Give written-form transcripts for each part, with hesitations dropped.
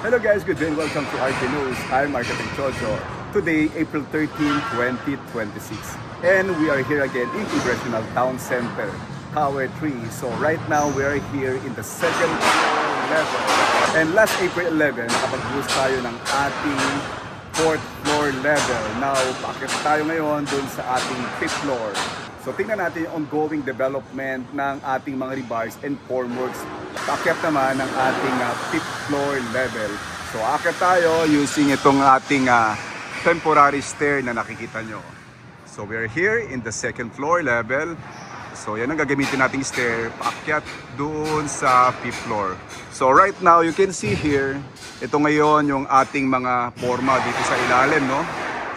Hello guys, good day and welcome to RK News. I'm Marketing Chocho. Today, April 13, 2026. And we are here again in Congressional Town Center, Tower 3. So right now, we are here in the second floor level. And last April 11, nakapag-boost tayo ng ating fourth floor level. Now, paakit tayo ngayon dun sa ating fifth floor. So tingnan natin yung ongoing development ng ating mga rebars and formworks. Paakyat naman ng ating fifth floor level. So aakyat tayo using itong ating temporary stair na nakikita nyo. So we're here in the second floor level. So yan ang gagamitin nating stair. Paakyat doon sa fifth floor. So right now you can see here, ito ngayon yung ating mga forma dito sa ilalim, no?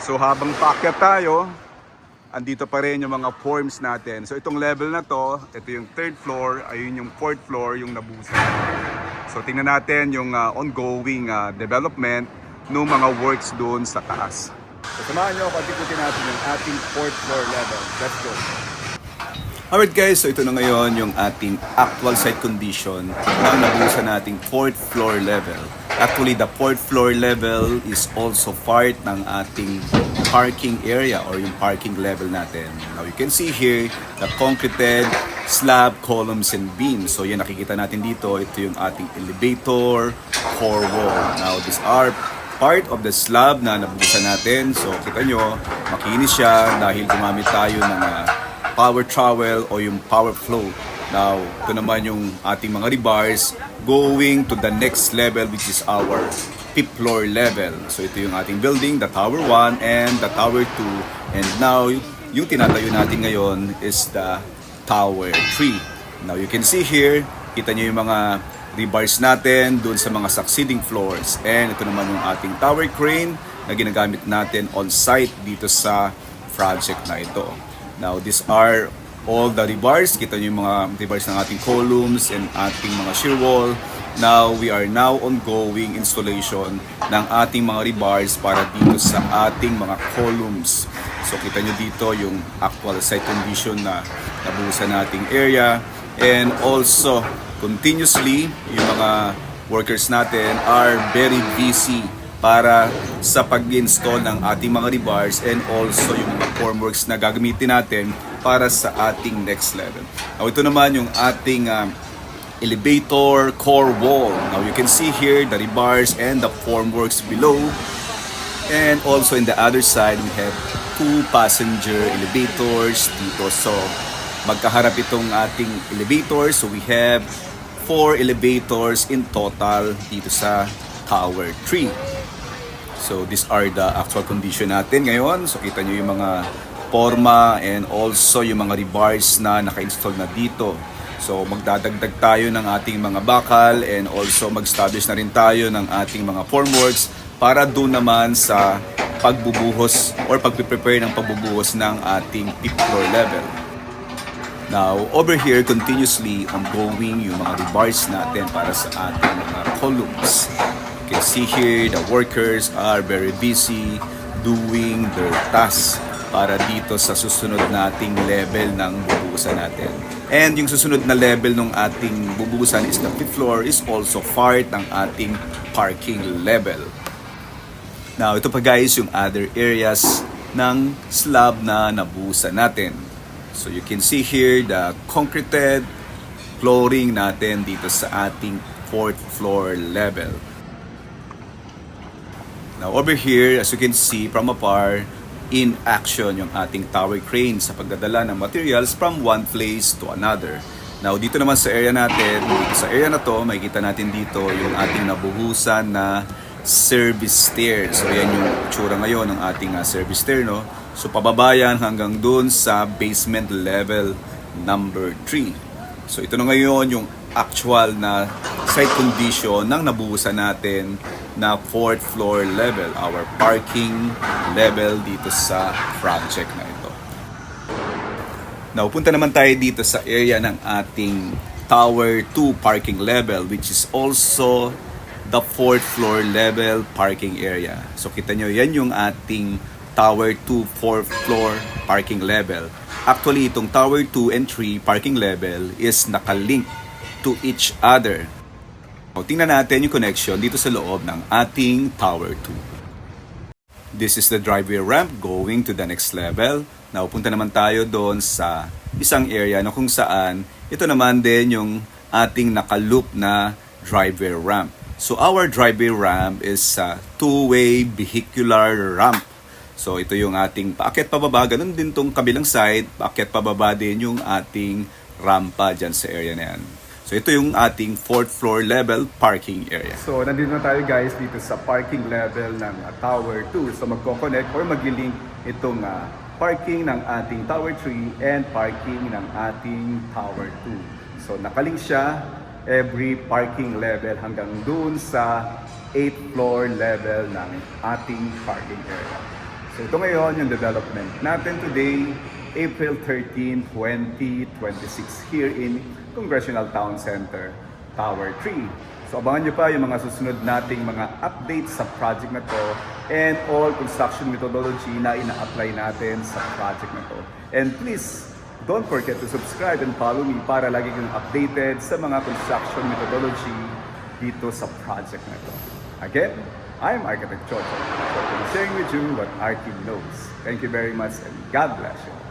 So habang paakyat tayo, andito pa rin yung mga forms natin. So itong level na to, ito yung third floor, ayun yung fourth floor, yung nabusan. So tingnan natin yung ongoing development ng mga works doon sa taas. So samahan nyo ako at ikutin natin yung ating fourth floor level. Let's go! Alright guys, so ito na ngayon yung ating actual site condition ng nabusan nating fourth floor level. Actually, the fourth floor level is also part ng ating parking area or yung parking level natin. Now you can see here the concreted slab, columns, and beams. So yan nakikita natin dito, ito yung ating elevator, core wall. Now these are part of the slab na nabusan natin. So kita nyo, makinis siya dahil gumamit tayo ng power trowel o yung power flow. Now, ito naman yung ating mga rebars going to the next level, which is our fifth floor level. So ito yung ating building, the Tower 1 and the Tower 2. And now, yung tinatayo natin ngayon is the Tower 3. Now you can see here, kita nyo yung mga rebars natin dun sa mga succeeding floors. And ito naman yung ating tower crane na ginagamit natin on site dito sa project na ito. Now these are all the rebars. Kita nyo yung mga rebars ng ating columns and ating mga shear wall. Now, we are now ongoing installation ng ating mga rebars para dito sa ating mga columns. So, kita nyo dito yung actual site condition na nabuhusan nating area. And also, continuously, yung mga workers natin are very busy para sa pag-install ng ating mga rebars and also yung mga formworks na gagamitin natin para sa ating next level. Now, ito naman yung ating elevator core wall. Now, you can see here the rebars and the formworks below. And also in the other side, we have two passenger elevators dito. So, magkaharap itong ating elevator. So, we have 4 elevators in total dito sa Tower 3. So, these are the actual condition natin ngayon. So, kita nyo yung mga forma and also yung mga rebars na naka-install na dito. So magdadagdag tayo ng ating mga bakal and also mag-establish na rin tayo ng ating mga formworks para doon naman sa pagbubuhos or pagpiprepare ng pagbubuhos ng ating fifth floor level. Now, over here, continuously ongoing yung mga rebars natin para sa ating mga columns. You can see here, the workers are very busy doing their tasks para dito sa susunod nating level ng bubuhusan natin. And yung susunod na level ng ating bubuhusan is the fifth floor is also part ng ating parking level. Now, ito pa guys yung other areas ng slab na nabuhusan natin. So you can see here the concreted flooring natin dito sa ating fourth floor level. Now over here, as you can see from afar, in action yung ating tower crane sa pagdadala ng materials from one place to another. Now dito naman sa area natin, dito sa area na to, makikita natin dito yung ating nabuhusan na service stair. So yan yung itsura ngayon ng ating service stair, no? So pababa yan hanggang dun sa basement level number 3. So ito na ngayon yung actual na site condition ng nabuhusan natin na fourth floor level, our parking level dito sa project na ito. Now, punta naman tayo dito sa area ng ating Tower 2 parking level, which is also the fourth floor level parking area. So kita nyo, yan yung ating Tower 2 fourth floor parking level. Actually, itong Tower 2 and 3 parking level is nakalink to each other. Tingnan natin yung connection dito sa loob ng ating Tower 2. This is the driveway ramp going to the next level. Naupunta naman tayo doon sa isang area na kung saan ito naman din yung ating nakaloop na driveway ramp. So our driveway ramp is a two-way vehicular ramp. So ito yung ating paakyat pababa, ganun din tong kabilang side, paakyat pababa din yung ating rampa dyan sa area na yan. So ito yung ating 4th floor level parking area. So nandito na tayo guys dito sa parking level ng Tower 2. So magko-connect or mag-link itong parking ng ating Tower 3 and parking ng ating Tower 2. So nakalink siya every parking level hanggang dun sa 8th floor level ng ating parking area. So ito ngayon yung development natin today, April 13, 2026 here in Congressional Town Center, Tower 3. So abangan nyo pa yung mga susunod nating mga updates sa project na to and all construction methodology na ina-apply natin sa project na to. And please, don't forget to subscribe and follow me para lagi kang updated sa mga construction methodology dito sa project na to. Again, I'm Architect Chocho. So I'm sharing with you what our team knows. Thank you very much and God bless you.